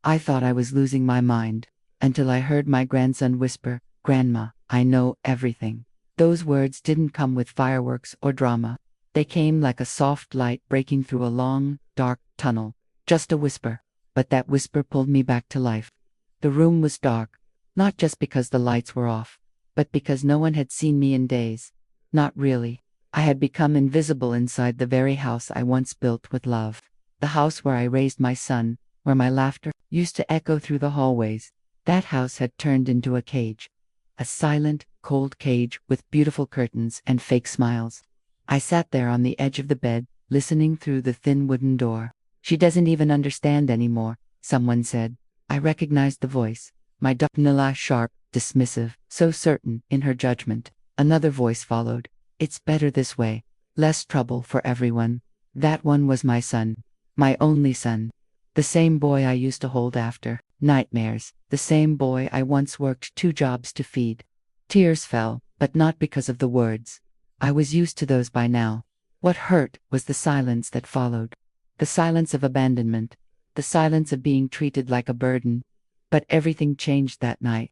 I thought I was losing my mind, until I heard my grandson whisper, "Grandma, I know everything." Those words didn't come with fireworks or drama. They came like a soft light breaking through a long, dark tunnel. Just a whisper. But that whisper pulled me back to life. The room was dark, not just because the lights were off, but because no one had seen me in days. Not really. I had become invisible inside the very house I once built with love. The house where I raised my son, where my laughter used to echo through the hallways. That house had turned into a cage. A silent, cold cage with beautiful curtains and fake smiles. I sat there on the edge of the bed, listening through the thin wooden door. "She doesn't even understand anymore," someone said. I recognized the voice. My Nila, sharp, dismissive, so certain in her judgment. Another voice followed. "It's better this way. Less trouble for everyone." That one was my son. My only son. The same boy I used to hold after nightmares. The same boy I once worked 2 jobs to feed. Tears fell, but not because of the words. I was used to those by now. What hurt was the silence that followed. The silence of abandonment. The silence of being treated like a burden. But everything changed that night.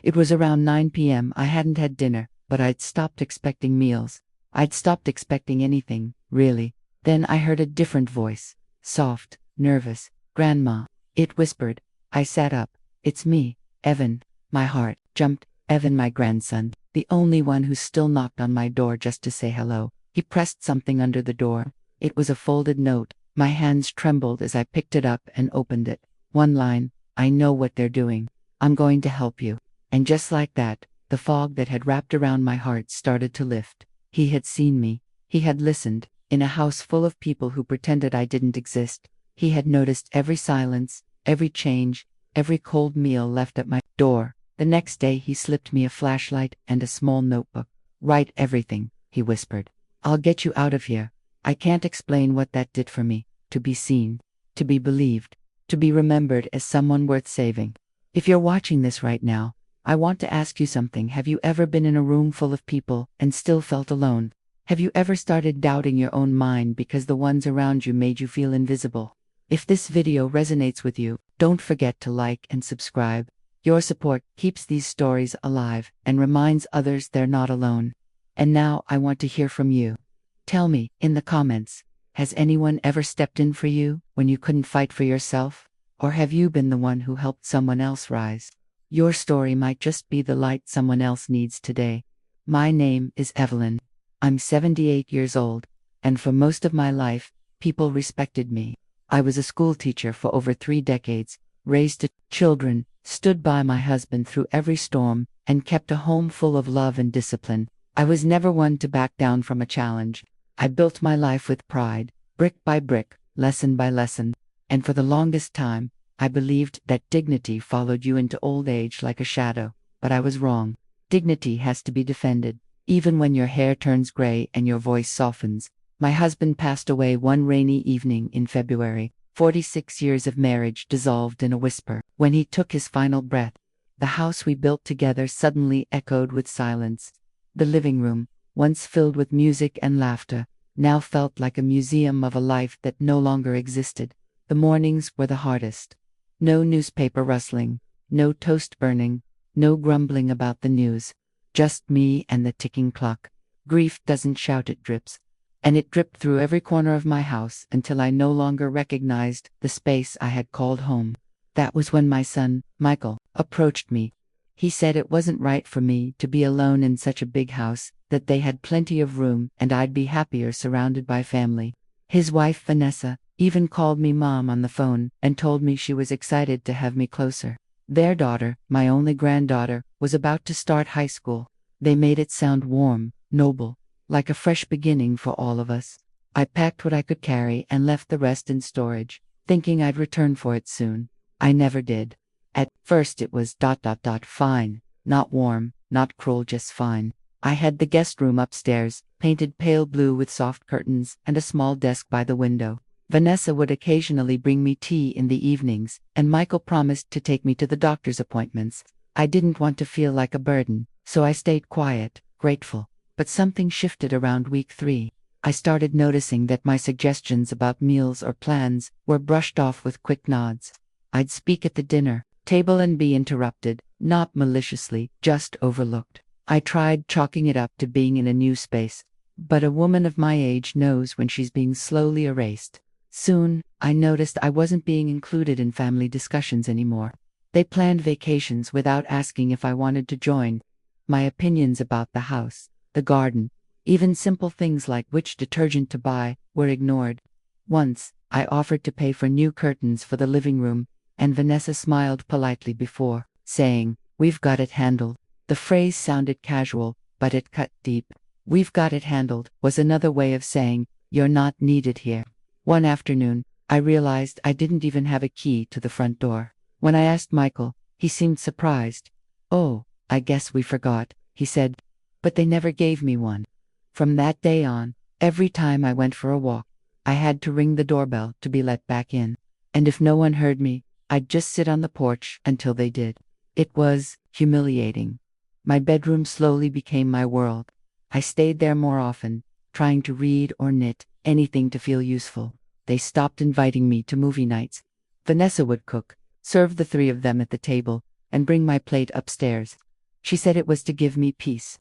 It was around 9 p.m. I hadn't had dinner, but I'd stopped expecting meals. I'd stopped expecting anything, really. Then I heard a different voice. Soft, nervous. "Grandma." It whispered. I sat up. "It's me, Evan." My heart jumped. Evan, my grandson, the only one who still knocked on my door just to say hello. He pressed something under the door. It was a folded note. My hands trembled as I picked it up and opened it. One line, "I know what they're doing. I'm going to help you." And just like that, the fog that had wrapped around my heart started to lift. He had seen me. He had listened. In a house full of people who pretended I didn't exist. He had noticed every silence, every change, every cold meal left at my door. The next day he slipped me a flashlight and a small notebook. "Write everything," he whispered. "I'll get you out of here." I can't explain what that did for me. To be seen. To be believed. To be remembered as someone worth saving. If you're watching this right now, I want to ask you something. Have you ever been in a room full of people and still felt alone? Have you ever started doubting your own mind because the ones around you made you feel invisible? If this video resonates with you, don't forget to like and subscribe. Your support keeps these stories alive and reminds others they're not alone. And now I want to hear from you. Tell me in the comments, has anyone ever stepped in for you when you couldn't fight for yourself? Or have you been the one who helped someone else rise? Your story might just be the light someone else needs today. My name is Evelyn. I'm 78 years old, and for most of my life, people respected me. I was a school teacher for over 3 decades, raised children, stood by my husband through every storm, and kept a home full of love and discipline. I was never one to back down from a challenge. I built my life with pride, brick by brick, lesson by lesson, and for the longest time, I believed that dignity followed you into old age like a shadow, but I was wrong. Dignity has to be defended, even when your hair turns gray and your voice softens. My husband passed away one rainy evening in February. 46 years of marriage dissolved in a whisper. When he took his final breath, the house we built together suddenly echoed with silence. The living room, once filled with music and laughter, now felt like a museum of a life that no longer existed. The mornings were the hardest. No newspaper rustling, no toast burning, no grumbling about the news. Just me and the ticking clock. Grief doesn't shout, it drips. And it dripped through every corner of my house until I no longer recognized the space I had called home. That was when my son, Michael, approached me. He said it wasn't right for me to be alone in such a big house, that they had plenty of room and I'd be happier surrounded by family. His wife, Vanessa, even called me mom on the phone and told me she was excited to have me closer. Their daughter, my only granddaughter, was about to start high school. They made it sound warm, noble, like a fresh beginning for all of us. I packed what I could carry and left the rest in storage, thinking I'd return for it soon. I never did. At first it was fine, not warm, not cruel, just fine. I had the guest room upstairs, painted pale blue with soft curtains and a small desk by the window. Vanessa would occasionally bring me tea in the evenings, and Michael promised to take me to the doctor's appointments. I didn't want to feel like a burden, so I stayed quiet, grateful. But something shifted around week 3. I started noticing that my suggestions about meals or plans were brushed off with quick nods. I'd speak at the dinner table and be interrupted, not maliciously, just overlooked. I tried chalking it up to being in a new space, but a woman of my age knows when she's being slowly erased. Soon, I noticed I wasn't being included in family discussions anymore. They planned vacations without asking if I wanted to join. My opinions about the house, the garden, even simple things like which detergent to buy, were ignored. Once, I offered to pay for new curtains for the living room, and Vanessa smiled politely before saying, "We've got it handled." The phrase sounded casual, but it cut deep. "We've got it handled" was another way of saying, "You're not needed here." One afternoon, I realized I didn't even have a key to the front door. When I asked Michael, he seemed surprised. "Oh, I guess we forgot," he said, "but they never gave me one." From that day on, every time I went for a walk, I had to ring the doorbell to be let back in. And if no one heard me, I'd just sit on the porch until they did. It was humiliating. My bedroom slowly became my world. I stayed there more often, trying to read or knit, anything to feel useful. They stopped inviting me to movie nights. Vanessa would cook, serve the three of them at the table, and bring my plate upstairs. She said it was to give me peace.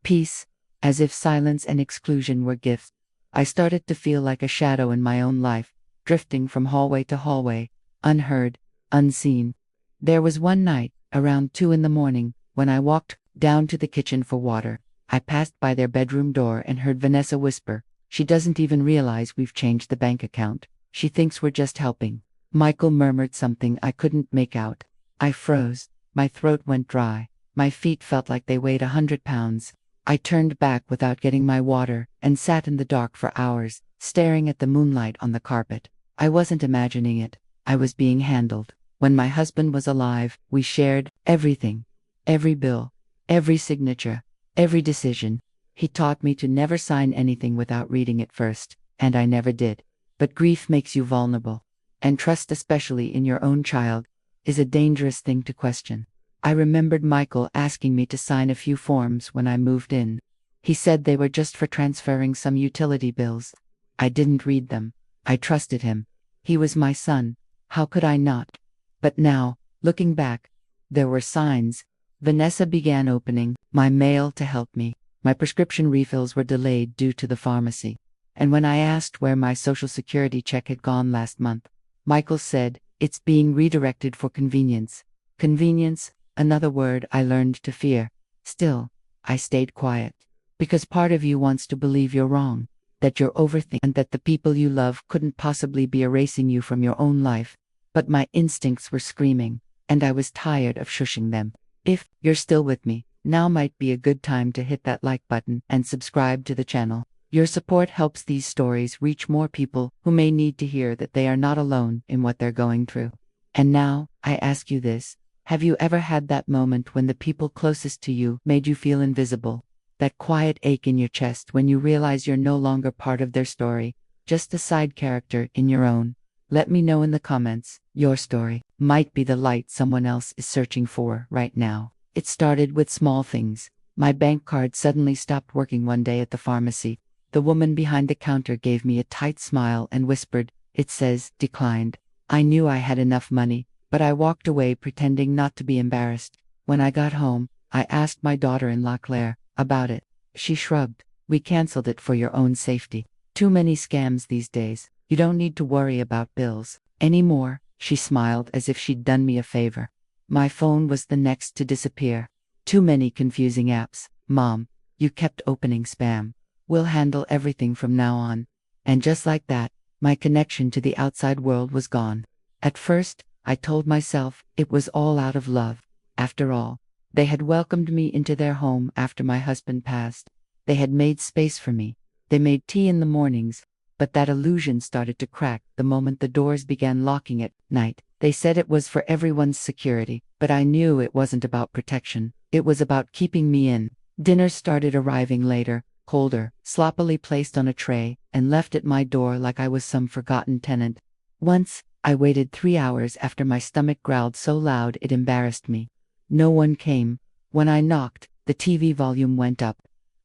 Peace, as if silence and exclusion were gifts. I started to feel like a shadow in my own life, drifting from hallway to hallway, unheard, unseen. There was one night, around 2 in the morning, when I walked down to the kitchen for water. I passed by their bedroom door and heard Vanessa whisper, "She doesn't even realize we've changed the bank account. She thinks we're just helping." Michael murmured something I couldn't make out. I froze. My throat went dry. My feet felt like they weighed 100 pounds. I turned back without getting my water and sat in the dark for hours, staring at the moonlight on the carpet. I wasn't imagining it. I was being handled. When my husband was alive, we shared everything. Every bill, every signature, every decision. He taught me to never sign anything without reading it first, and I never did. But grief makes you vulnerable. And trust, especially in your own child, is a dangerous thing to question. I remembered Michael asking me to sign a few forms when I moved in. He said they were just for transferring some utility bills. I didn't read them. I trusted him. He was my son. How could I not? But now, looking back, there were signs. Vanessa began opening my mail to help me. My prescription refills were delayed due to the pharmacy. And when I asked where my Social Security check had gone last month, Michael said, "It's being redirected for convenience." Convenience, another word I learned to fear. Still, I stayed quiet. Because part of you wants to believe you're wrong, that you're overthinking, and that the people you love couldn't possibly be erasing you from your own life. But my instincts were screaming, and I was tired of shushing them. If you're still with me, now might be a good time to hit that like button and subscribe to the channel. Your support helps these stories reach more people who may need to hear that they are not alone in what they're going through. And now, I ask you this. Have you ever had that moment when the people closest to you made you feel invisible? That quiet ache in your chest when you realize you're no longer part of their story, just a side character in your own? Let me know in the comments. Your story might be the light someone else is searching for right now. It started with small things. My bank card suddenly stopped working one day at the pharmacy. The woman behind the counter gave me a tight smile and whispered, "It says declined." I knew I had enough money, but I walked away pretending not to be embarrassed. When I got home, I asked my daughter-in-law Claire about it. She shrugged. "We canceled it for your own safety. Too many scams these days. You don't need to worry about bills anymore." She smiled as if she'd done me a favor. My phone was the next to disappear. Too many confusing apps. "Mom, you kept opening spam. We'll handle everything from now on." And just like that, my connection to the outside world was gone. At first, I told myself it was all out of love. After all, they had welcomed me into their home after my husband passed. They had made space for me. They made tea in the mornings. But that illusion started to crack the moment the doors began locking at night. They said it was for everyone's security, but I knew it wasn't about protection. It was about keeping me in. Dinner started arriving later, colder, sloppily placed on a tray, and left at my door like I was some forgotten tenant. Once, I waited 3 hours after my stomach growled so loud it embarrassed me. No one came. When I knocked, the TV volume went up.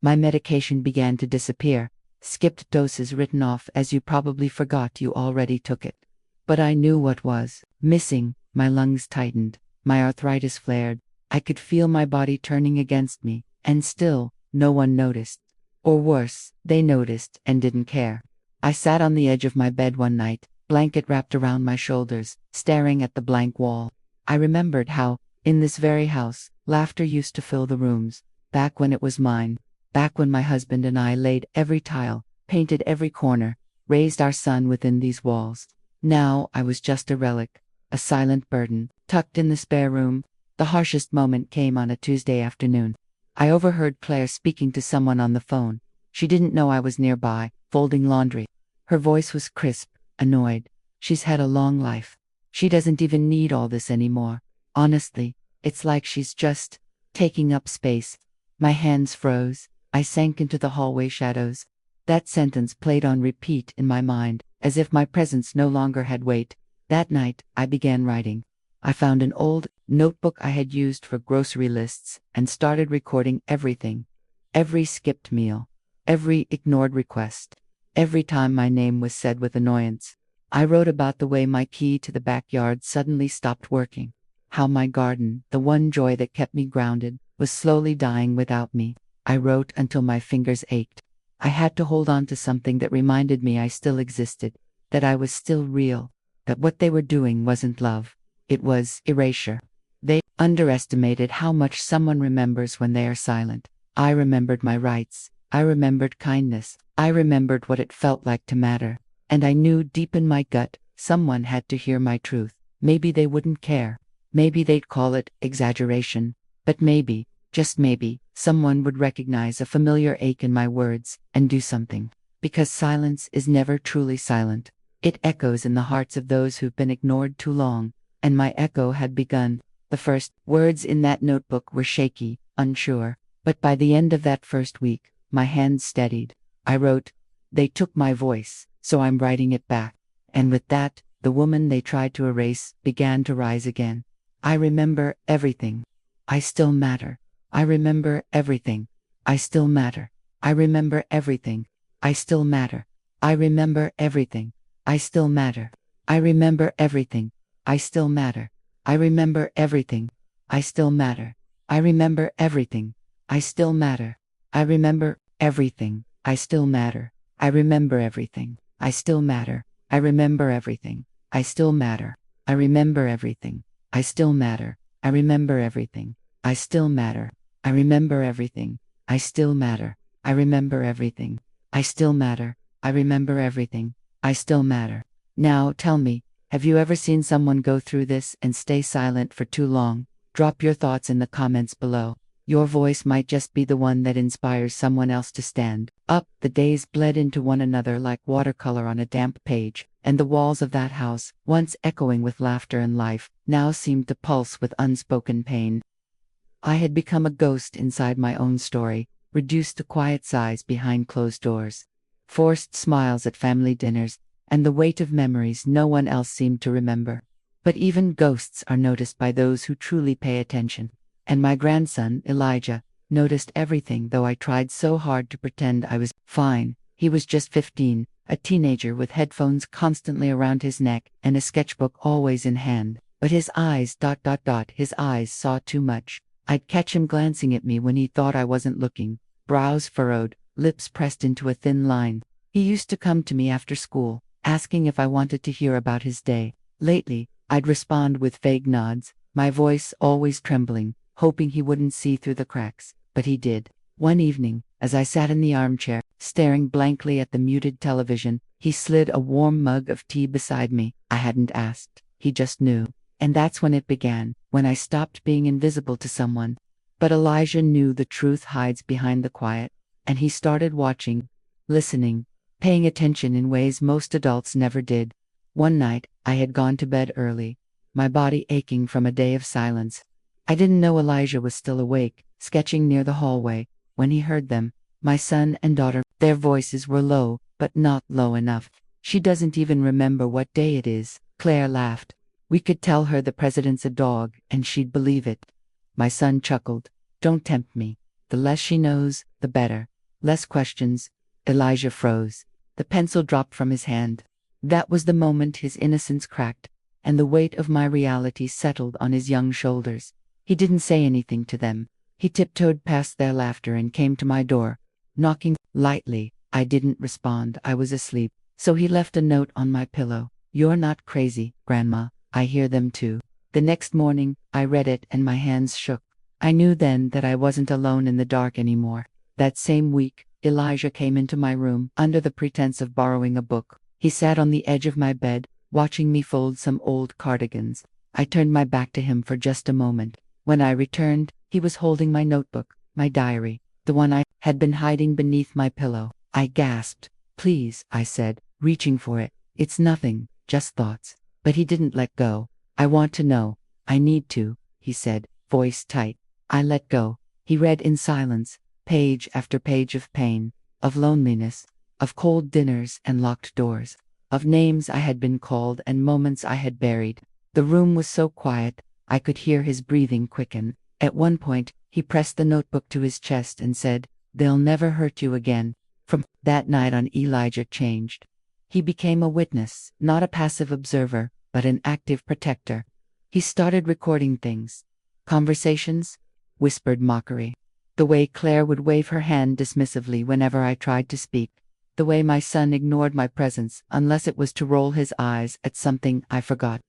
My medication began to disappear. Skipped doses written off as you probably forgot you already took it. But I knew what was missing. My lungs tightened. My arthritis flared. I could feel my body turning against me, and still, no one noticed. Or worse, they noticed and didn't care. I sat on the edge of my bed one night, blanket wrapped around my shoulders, staring at the blank wall. I remembered how, in this very house, laughter used to fill the rooms, back when it was mine, back when my husband and I laid every tile, painted every corner, raised our son within these walls. Now I was just a relic, a silent burden, tucked in the spare room. The harshest moment came on a Tuesday afternoon. I overheard Claire speaking to someone on the phone. She didn't know I was nearby, folding laundry. Her voice was crisp, annoyed. She's had a long life. She doesn't even need all this anymore. Honestly, it's like she's just taking up space. My hands froze. I sank into the hallway shadows. That sentence played on repeat in my mind, as if my presence no longer had weight. That night, I began writing. I found an old notebook I had used for grocery lists and started recording everything. Every skipped meal. Every ignored request. Every time my name was said with annoyance. I wrote about the way my key to the backyard suddenly stopped working. How my garden, the one joy that kept me grounded, was slowly dying without me. I wrote until my fingers ached. I had to hold on to something that reminded me I still existed, that I was still real, that what they were doing wasn't love. It was erasure. They underestimated how much someone remembers when they are silent. I remembered my rights. I remembered kindness. I remembered what it felt like to matter. And I knew deep in my gut, someone had to hear my truth. Maybe they wouldn't care. Maybe they'd call it exaggeration. But maybe, just maybe, someone would recognize a familiar ache in my words and do something. Because silence is never truly silent. It echoes in the hearts of those who've been ignored too long. And my echo had begun. The first words in that notebook were shaky, unsure. But by the end of that first week, my hands steadied. I wrote, "They took my voice, so I'm writing it back." And with that, the woman they tried to erase began to rise again. I remember everything. I still matter. I remember everything. I still matter. I remember everything. I still matter. I remember everything. I still matter. I remember everything. I still matter. I remember everything. I still matter. I remember everything. I still matter. I remember everything. I still matter. I remember everything. I still matter. I remember everything. I still matter. I remember everything. I still matter. I remember everything. I still matter. I remember everything. I still matter. I remember everything. I still matter. I remember everything. I still matter. Now tell me, have you ever seen someone go through this and stay silent for too long? Drop your thoughts in the comments below. Your voice might just be the one that inspires someone else to stand up. The days bled into one another like watercolor on a damp page, and the walls of that house, once echoing with laughter and life, now seemed to pulse with unspoken pain. I had become a ghost inside my own story, reduced to quiet sighs behind closed doors, forced smiles at family dinners, and the weight of memories no one else seemed to remember. But even ghosts are noticed by those who truly pay attention. And my grandson, Elijah, noticed everything, though I tried so hard to pretend I was fine. He was just 15, a teenager with headphones constantly around his neck and a sketchbook always in hand. But his eyes, his eyes saw too much. I'd catch him glancing at me when he thought I wasn't looking, brows furrowed, lips pressed into a thin line. He used to come to me after school, asking if I wanted to hear about his day. Lately, I'd respond with vague nods, my voice always trembling, hoping he wouldn't see through the cracks, but he did. One evening, as I sat in the armchair, staring blankly at the muted television, he slid a warm mug of tea beside me. I hadn't asked, he just knew. And that's when it began, when I stopped being invisible to someone. But Elijah knew the truth hides behind the quiet, and he started watching, listening, paying attention in ways most adults never did. One night, I had gone to bed early, my body aching from a day of silence. I didn't know Elijah was still awake, sketching near the hallway, when he heard them, my son and daughter. Their voices were low, but not low enough. "She doesn't even remember what day it is," Claire laughed. "We could tell her the president's a dog, and she'd believe it." My son chuckled. "Don't tempt me. The less she knows, the better. Less questions." Elijah froze. The pencil dropped from his hand. That was the moment his innocence cracked. and the weight of my reality settled on his young shoulders. He didn't say anything to them. He tiptoed past their laughter and came to my door, knocking lightly. I didn't respond. I was asleep. So he left a note on my pillow. "You're not crazy, Grandma. I hear them too." The next morning, I read it and my hands shook. I knew then that I wasn't alone in the dark anymore. That same week, Elijah came into my room under the pretense of borrowing a book. He sat on the edge of my bed, watching me fold some old cardigans. I turned my back to him for just a moment. When I returned, he was holding my notebook, my diary, the one I had been hiding beneath my pillow. I gasped. "Please," I said, reaching for it. "It's nothing, just thoughts." But he didn't let go. "I want to know. I need to," he said, voice tight. I let go. He read in silence, page after page of pain, of loneliness, of cold dinners and locked doors, of names I had been called and moments I had buried. The room was so quiet, I could hear his breathing quicken. At one point, he pressed the notebook to his chest and said, "They'll never hurt you again." From that night on, Elijah changed. He became a witness, not a passive observer, but an active protector. He started recording things. Conversations, whispered mockery. The way Claire would wave her hand dismissively whenever I tried to speak. The way my son ignored my presence unless it was to roll his eyes at something I forgot.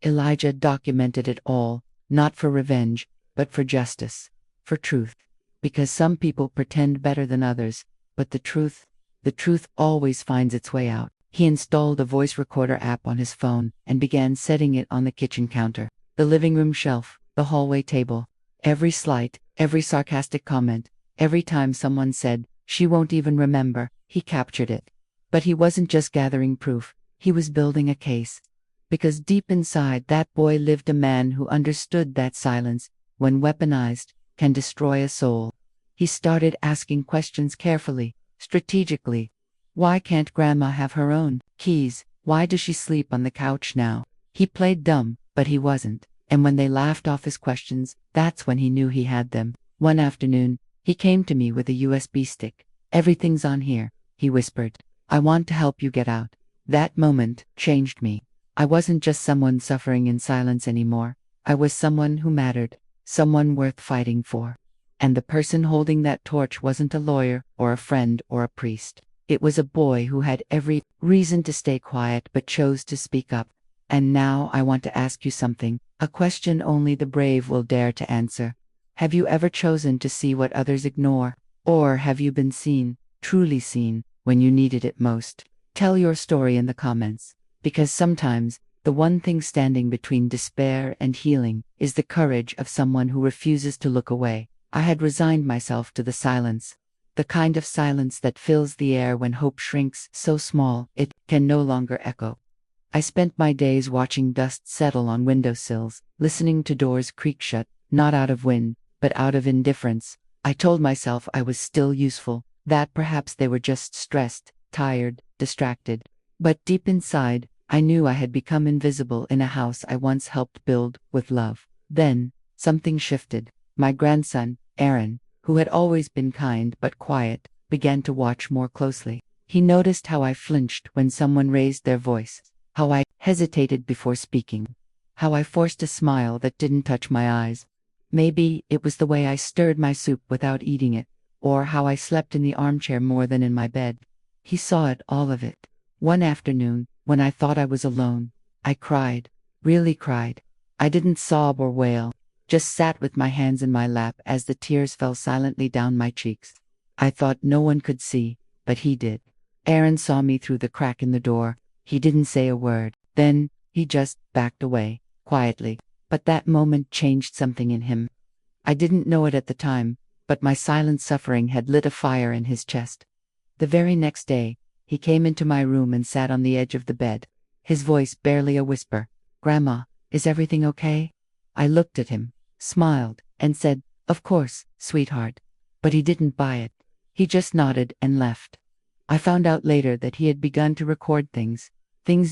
Elijah documented it all, not for revenge, but for justice, for truth. Because some people pretend better than others, but the truth always finds its way out. He installed a voice recorder app on his phone and began setting it on the kitchen counter, the living room shelf, the hallway table. Every slight, every sarcastic comment, every time someone said, "She won't even remember," he captured it. But he wasn't just gathering proof, he was building a case. Because deep inside that boy lived a man who understood that silence, when weaponized, can destroy a soul. He started asking questions carefully, strategically. Why can't Grandma have her own keys? Why does she sleep on the couch now? He played dumb, but he wasn't. And when they laughed off his questions, that's when he knew he had them. One afternoon, he came to me with a USB stick. "Everything's on here," he whispered. "I want to help you get out." That moment changed me. I wasn't just someone suffering in silence anymore. I was someone who mattered, someone worth fighting for. And the person holding that torch wasn't a lawyer or a friend or a priest. It was a boy who had every reason to stay quiet but chose to speak up. And now I want to ask you something, a question only the brave will dare to answer. Have you ever chosen to see what others ignore? Or have you been seen, truly seen, when you needed it most? Tell your story in the comments. Because sometimes, the one thing standing between despair and healing is the courage of someone who refuses to look away. I had resigned myself to the silence. The kind of silence that fills the air when hope shrinks so small it can no longer echo. I spent my days watching dust settle on windowsills, listening to doors creak shut, not out of wind, but out of indifference. I told myself I was still useful, that perhaps they were just stressed, tired, distracted. But deep inside, I knew I had become invisible in a house I once helped build with love. Then, something shifted. My grandson, Aaron, who had always been kind but quiet, began to watch more closely. He noticed how I flinched when someone raised their voice, how I hesitated before speaking, how I forced a smile that didn't touch my eyes. Maybe it was the way I stirred my soup without eating it, or how I slept in the armchair more than in my bed. He saw it, all of it. One afternoon, when I thought I was alone, I cried, really cried. I didn't sob or wail, just sat with my hands in my lap as the tears fell silently down my cheeks. I thought no one could see, but he did. Aaron saw me through the crack in the door. He didn't say a word. Then, he just backed away, quietly. But that moment changed something in him. I didn't know it at the time, but my silent suffering had lit a fire in his chest. The very next day, he came into my room and sat on the edge of the bed, his voice barely a whisper. "Grandma, is everything okay?" I looked at him, smiled, and said, "Of course, sweetheart." But he didn't buy it. He just nodded and left. I found out later that he had begun to record things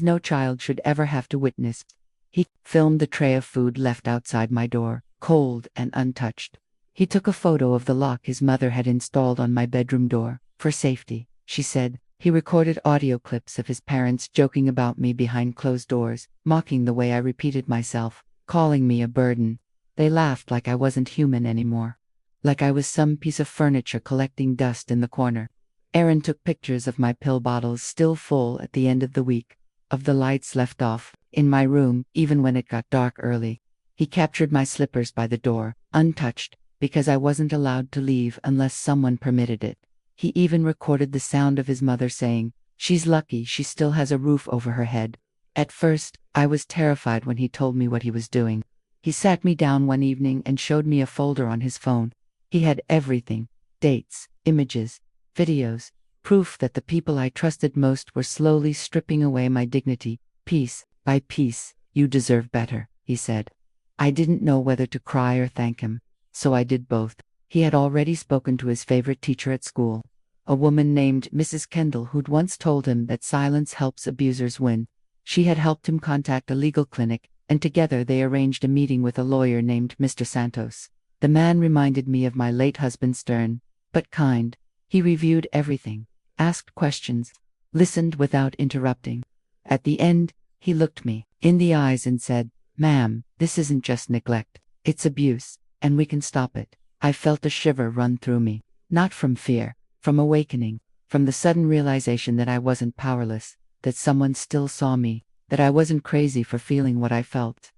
no child should ever have to witness. He filmed the tray of food left outside my door, cold and untouched. He took a photo of the lock his mother had installed on my bedroom door. "For safety," she said, He recorded audio clips of his parents joking about me behind closed doors, mocking the way I repeated myself, calling me a burden. They laughed like I wasn't human anymore. Like I was some piece of furniture collecting dust in the corner. Aaron took pictures of my pill bottles still full at the end of the week, of the lights left off, in my room, even when it got dark early. He captured my slippers by the door, untouched, because I wasn't allowed to leave unless someone permitted it. He even recorded the sound of his mother saying, "She's lucky she still has a roof over her head." At first, I was terrified when he told me what he was doing. He sat me down one evening and showed me a folder on his phone. He had everything: dates, images, videos, proof that the people I trusted most were slowly stripping away my dignity, piece by piece. "You deserve better," he said. I didn't know whether to cry or thank him, so I did both. He had already spoken to his favorite teacher at school, a woman named Mrs. Kendall, who'd once told him that silence helps abusers win. She had helped him contact a legal clinic, and together they arranged a meeting with a lawyer named Mr. Santos. The man reminded me of my late husband, stern but kind. He reviewed everything, asked questions, listened without interrupting. At the end, he looked me in the eyes and said, "Ma'am, this isn't just neglect, it's abuse, and we can stop it." I felt a shiver run through me, not from fear, from awakening, from the sudden realization that I wasn't powerless, that someone still saw me, that I wasn't crazy for feeling what I felt.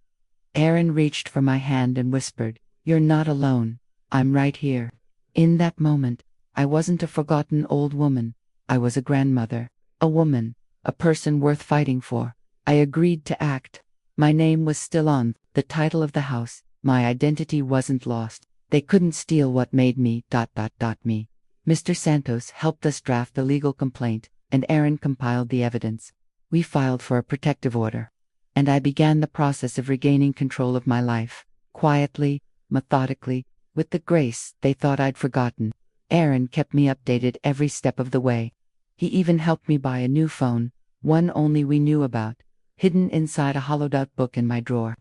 Aaron reached for my hand and whispered, "You're not alone. I'm right here." In that moment, I wasn't a forgotten old woman. I was a grandmother, a woman, a person worth fighting for. I agreed to act. My name was still on the title of the house. My identity wasn't lost. They couldn't steal what made me me. Mr. Santos helped us draft the legal complaint, and Aaron compiled the evidence. We filed for a protective order, and I began the process of regaining control of my life, quietly, methodically, with the grace they thought I'd forgotten. Aaron kept me updated every step of the way. He even helped me buy a new phone, one only we knew about, hidden inside a hollowed-out book in my drawer.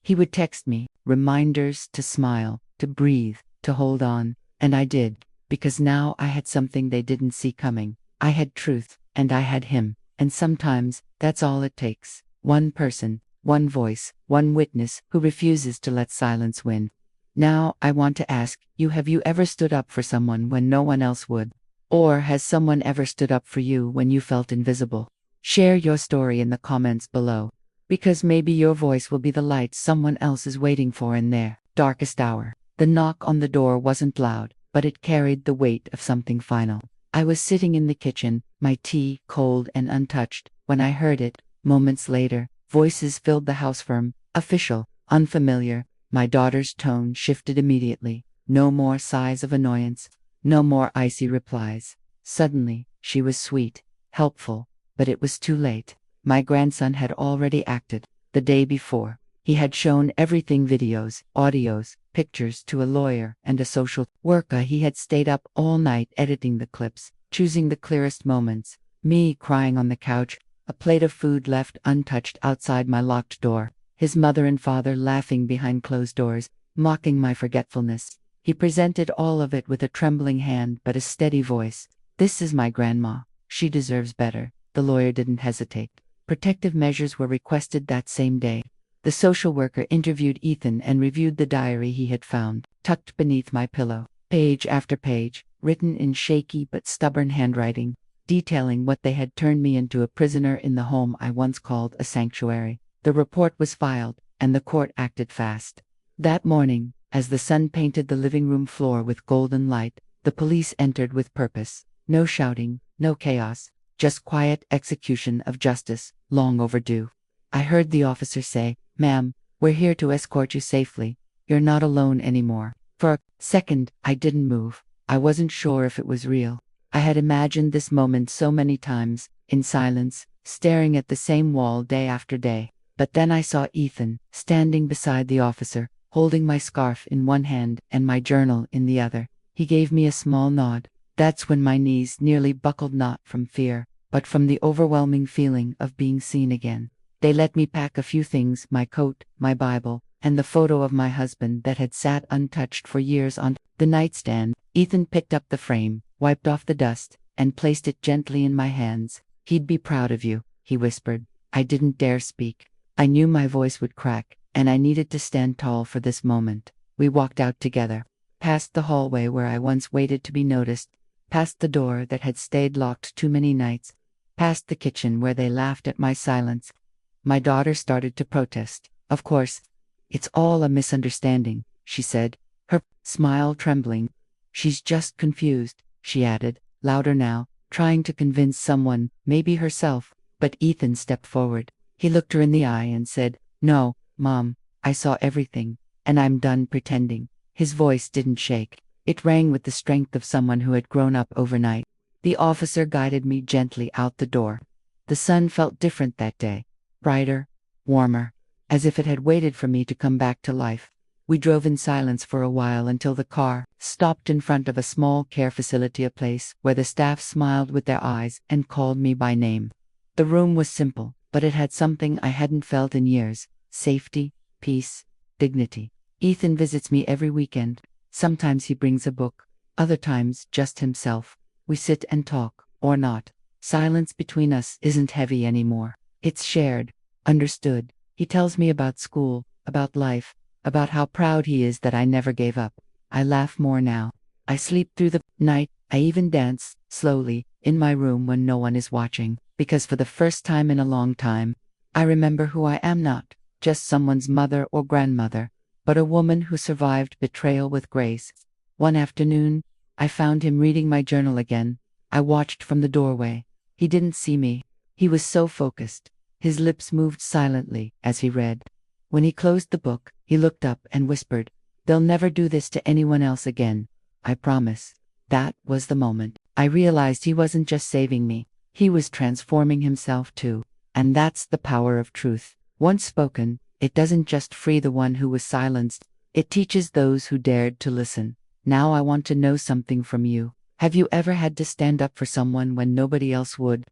He would text me, reminders to smile, to breathe, to hold on, and I did, because now I had something they didn't see coming. I had truth, and I had him, and sometimes, that's all it takes. One person, one voice, one witness who refuses to let silence win. Now, I want to ask you, have you ever stood up for someone when no one else would? Or has someone ever stood up for you when you felt invisible? Share your story in the comments below, because maybe your voice will be the light someone else is waiting for in their darkest hour. The knock on the door wasn't loud, but it carried the weight of something final. I was sitting in the kitchen, my tea cold and untouched, when I heard it. Moments later, voices filled the house, firm, official, unfamiliar. My daughter's tone shifted immediately. No more sighs of annoyance, no more icy replies. Suddenly, she was sweet, helpful, but it was too late. My grandson had already acted. The day before, he had shown everything: videos, audios, pictures to a lawyer and a social worker. He had stayed up all night editing the clips, choosing the clearest moments. Me crying on the couch, a plate of food left untouched outside my locked door. His mother and father laughing behind closed doors, mocking my forgetfulness. He presented all of it with a trembling hand but a steady voice. "This is my grandma. She deserves better." The lawyer didn't hesitate. Protective measures were requested that same day. The social worker interviewed Ethan and reviewed the diary he had found, tucked beneath my pillow. Page after page, written in shaky but stubborn handwriting, detailing what they had turned me into: a prisoner in the home I once called a sanctuary. The report was filed, and the court acted fast. That morning, as the sun painted the living room floor with golden light, the police entered with purpose. No shouting, no chaos, just quiet execution of justice, long overdue. I heard the officer say, "Ma'am, we're here to escort you safely. You're not alone anymore." For a second, I didn't move. I wasn't sure if it was real. I had imagined this moment so many times, in silence, staring at the same wall day after day. But then I saw Ethan, standing beside the officer, holding my scarf in one hand and my journal in the other. He gave me a small nod. That's when my knees nearly buckled, not from fear, but from the overwhelming feeling of being seen again. They let me pack a few things: my coat, my Bible, and the photo of my husband that had sat untouched for years on the nightstand. Ethan picked up the frame, wiped off the dust, and placed it gently in my hands. "He'd be proud of you," he whispered. I didn't dare speak. I knew my voice would crack, and I needed to stand tall for this moment. We walked out together, past the hallway where I once waited to be noticed, past the door that had stayed locked too many nights, past the kitchen where they laughed at my silence. My daughter started to protest. "Of course, it's all a misunderstanding," she said, her smile trembling. "She's just confused," she added, louder now, trying to convince someone, maybe herself. But Ethan stepped forward. He looked her in the eye and said, "No, Mom, I saw everything, and I'm done pretending." His voice didn't shake. It rang with the strength of someone who had grown up overnight. The officer guided me gently out the door. The sun felt different that day, brighter, warmer, as if it had waited for me to come back to life. We drove in silence for a while until the car stopped in front of a small care facility, a place where the staff smiled with their eyes and called me by name. The room was simple, but it had something I hadn't felt in years: safety, peace, dignity. Ethan visits me every weekend. Sometimes he brings a book, other times just himself. We sit and talk, or not. Silence between us isn't heavy anymore. It's shared, understood. He tells me about school, about life, about how proud he is that I never gave up. I laugh more now. I sleep through the night. I even dance, slowly, in my room when no one is watching, because for the first time in a long time, I remember who I am, not just someone's mother or grandmother, but a woman who survived betrayal with grace. One afternoon, I found him reading my journal again. I watched from the doorway. He didn't see me. He was so focused. His lips moved silently as he read. When he closed the book, he looked up and whispered, "They'll never do this to anyone else again. I promise." That was the moment I realized he wasn't just saving me. He was transforming himself too. And that's the power of truth. Once spoken, it doesn't just free the one who was silenced, it teaches those who dared to listen. Now I want to know something from you. Have you ever had to stand up for someone when nobody else would?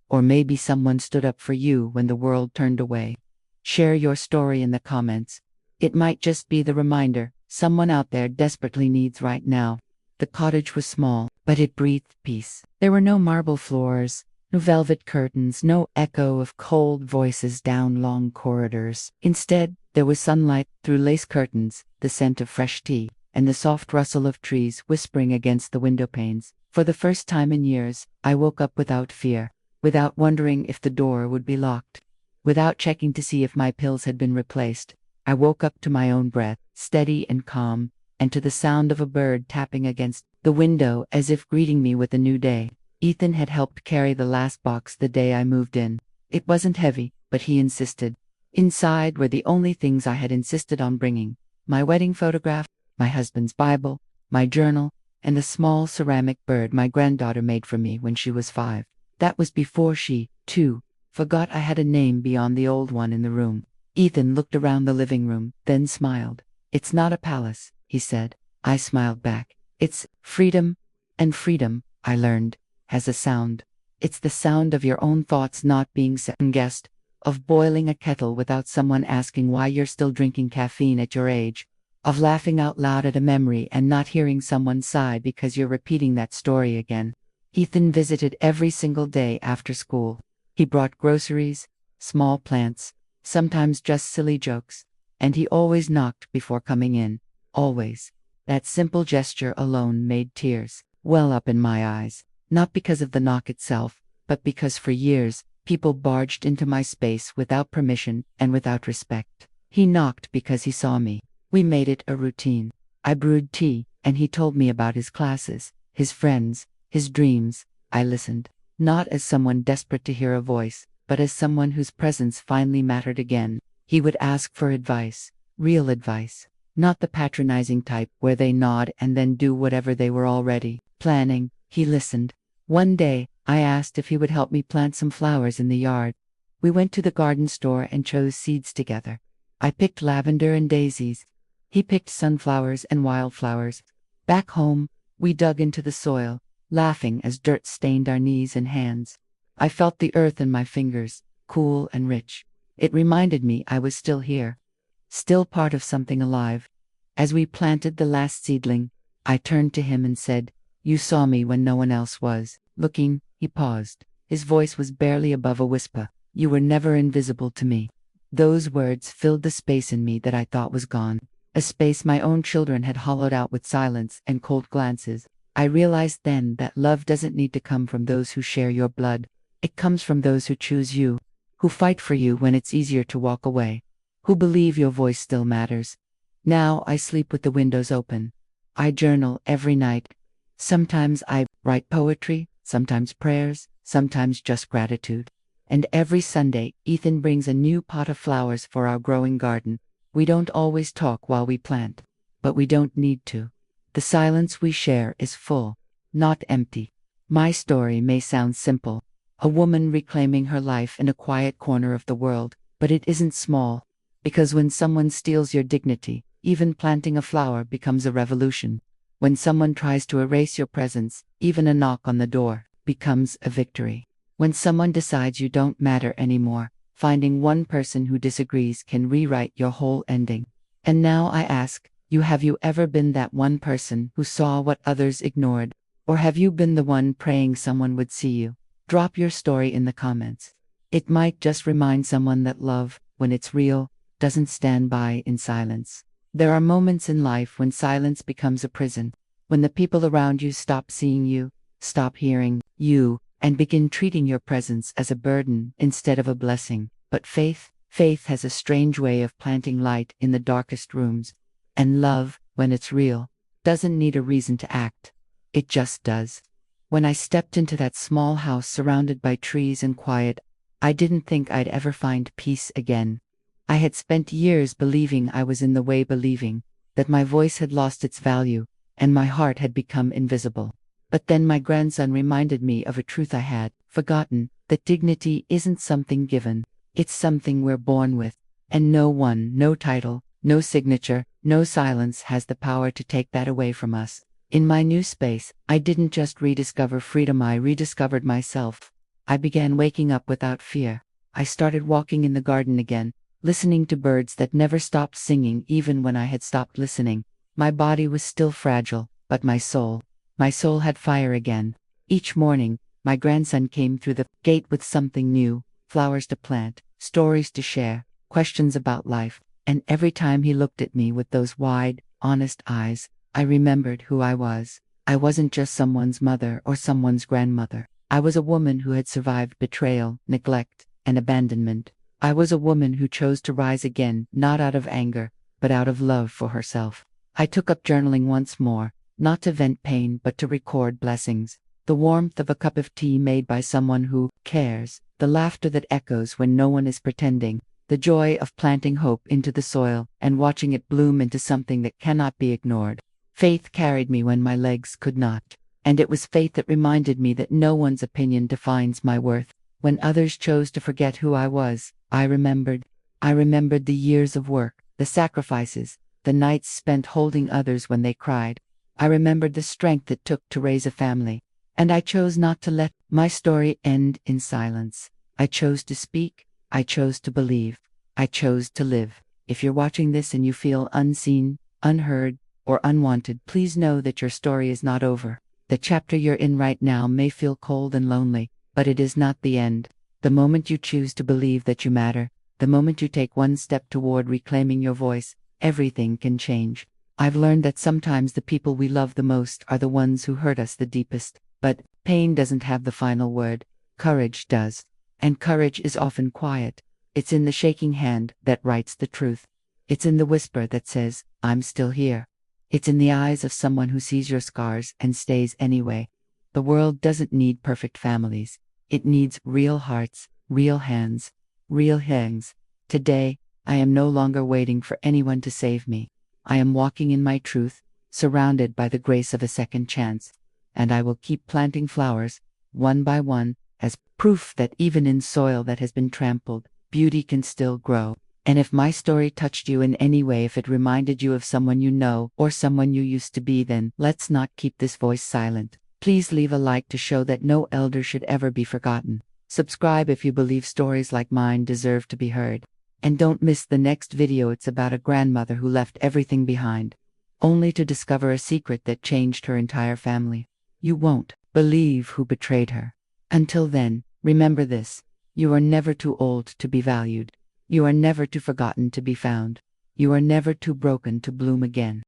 Or maybe someone stood up for you when the world turned away? Share your story in the comments. It might just be the reminder someone out there desperately needs right now. The cottage was small, but it breathed peace. There were no marble floors, no velvet curtains, no echo of cold voices down long corridors. Instead, there was sunlight through lace curtains, the scent of fresh tea, and the soft rustle of trees whispering against the window panes. For the first time in years, I woke up without fear, without wondering if the door would be locked, without checking to see if my pills had been replaced. I woke up to my own breath, steady and calm, and to the sound of a bird tapping against the window as if greeting me with a new day. Ethan had helped carry the last box the day I moved in. It wasn't heavy, but he insisted. Inside were the only things I had insisted on bringing: my wedding photograph, my husband's Bible, my journal, and a small ceramic bird my granddaughter made for me when she was 5. That was before she, too, forgot I had a name beyond the old one in the room. Ethan looked around the living room, then smiled. "It's not a palace," he said. I smiled back. "It's freedom, and freedom, I learned, has a sound. It's the sound of your own thoughts not being second-guessed, of boiling a kettle without someone asking why you're still drinking caffeine at your age, of laughing out loud at a memory and not hearing someone sigh because you're repeating that story again." Ethan visited every single day after school. He brought groceries, small plants, sometimes just silly jokes, and he always knocked before coming in. Always. That simple gesture alone made tears well up in my eyes. Not because of the knock itself, but because for years, people barged into my space without permission and without respect. He knocked because he saw me. We made it a routine. I brewed tea, and he told me about his classes, his friends, his dreams. I listened, not as someone desperate to hear a voice, but as someone whose presence finally mattered again. He would ask for advice, real advice, not the patronizing type where they nod and then do whatever they were already planning. He listened. One day, I asked if he would help me plant some flowers in the yard. We went to the garden store and chose seeds together. I picked lavender and daisies. He picked sunflowers and wildflowers. Back home, we dug into the soil, laughing as dirt stained our knees and hands. I felt the earth in my fingers, cool and rich. It reminded me I was still here, still part of something alive. As we planted the last seedling, I turned to him and said, "You saw me when no one else was." Looking, he paused. His voice was barely above a whisper. You were never invisible to me. Those words filled the space in me that I thought was gone. A space my own children had hollowed out with silence and cold glances. I realized then that love doesn't need to come from those who share your blood. It comes from those who choose you, who fight for you when it's easier to walk away, who believe your voice still matters. Now I sleep with the windows open. I journal every night. Sometimes I write poetry, sometimes prayers, sometimes just gratitude. And every Sunday, Ethan brings a new pot of flowers for our growing garden. We don't always talk while we plant, but we don't need to. The silence we share is full, not empty. My story may sound simple, a woman reclaiming her life in a quiet corner of the world, but it isn't small, because when someone steals your dignity, even planting a flower becomes a revolution. When someone tries to erase your presence, even a knock on the door becomes a victory. When someone decides you don't matter anymore, finding one person who disagrees can rewrite your whole ending. And now I ask, have you ever been that one person who saw what others ignored? Or have you been the one praying someone would see you? Drop your story in the comments. It might just remind someone that love, when it's real, doesn't stand by in silence. There are moments in life when silence becomes a prison, when the people around you stop seeing you, stop hearing you, and begin treating your presence as a burden instead of a blessing. But faith has a strange way of planting light in the darkest rooms. And love, when it's real, doesn't need a reason to act. It just does. When I stepped into that small house surrounded by trees and quiet, I didn't think I'd ever find peace again. I had spent years believing I was in the way, believing that my voice had lost its value, and my heart had become invisible. But then my grandson reminded me of a truth I had forgotten, that dignity isn't something given, it's something we're born with, and no one, no title, no signature, no silence has the power to take that away from us. In my new space, I didn't just rediscover freedom, I rediscovered myself. I began waking up without fear. I started walking in the garden again, listening to birds that never stopped singing even when I had stopped listening. My body was still fragile, but my soul had fire again. Each morning, my grandson came through the gate with something new, flowers to plant, stories to share, questions about life, and every time he looked at me with those wide, honest eyes, I remembered who I was. I wasn't just someone's mother or someone's grandmother. I was a woman who had survived betrayal, neglect, and abandonment. I was a woman who chose to rise again, not out of anger, but out of love for herself. I took up journaling once more, not to vent pain but to record blessings. The warmth of a cup of tea made by someone who cares, the laughter that echoes when no one is pretending, the joy of planting hope into the soil and watching it bloom into something that cannot be ignored. Faith carried me when my legs could not. And it was faith that reminded me that no one's opinion defines my worth. When others chose to forget who I was, I remembered. I remembered the years of work, the sacrifices, the nights spent holding others when they cried. I remembered the strength it took to raise a family. And I chose not to let my story end in silence. I chose to speak. I chose to believe. I chose to live. If you're watching this and you feel unseen, unheard, or unwanted, please know that your story is not over. The chapter you're in right now may feel cold and lonely, but it is not the end. The moment you choose to believe that you matter, the moment you take one step toward reclaiming your voice, everything can change. I've learned that sometimes the people we love the most are the ones who hurt us the deepest. But pain doesn't have the final word. Courage does. And courage is often quiet. It's in the shaking hand that writes the truth. It's in the whisper that says, I'm still here. It's in the eyes of someone who sees your scars and stays anyway. The world doesn't need perfect families. It needs real hearts, real hands, real hands. Today, I am no longer waiting for anyone to save me. I am walking in my truth, surrounded by the grace of a second chance. And I will keep planting flowers, one by one, as proof that even in soil that has been trampled, beauty can still grow. And if my story touched you in any way, if it reminded you of someone you know or someone you used to be, then let's not keep this voice silent. Please leave a like to show that no elder should ever be forgotten. Subscribe if you believe stories like mine deserve to be heard. And don't miss the next video. It's about a grandmother who left everything behind, only to discover a secret that changed her entire family. You won't. believe who betrayed her. Until then, remember this: you are never too old to be valued. You are never too forgotten to be found. You are never too broken to bloom again.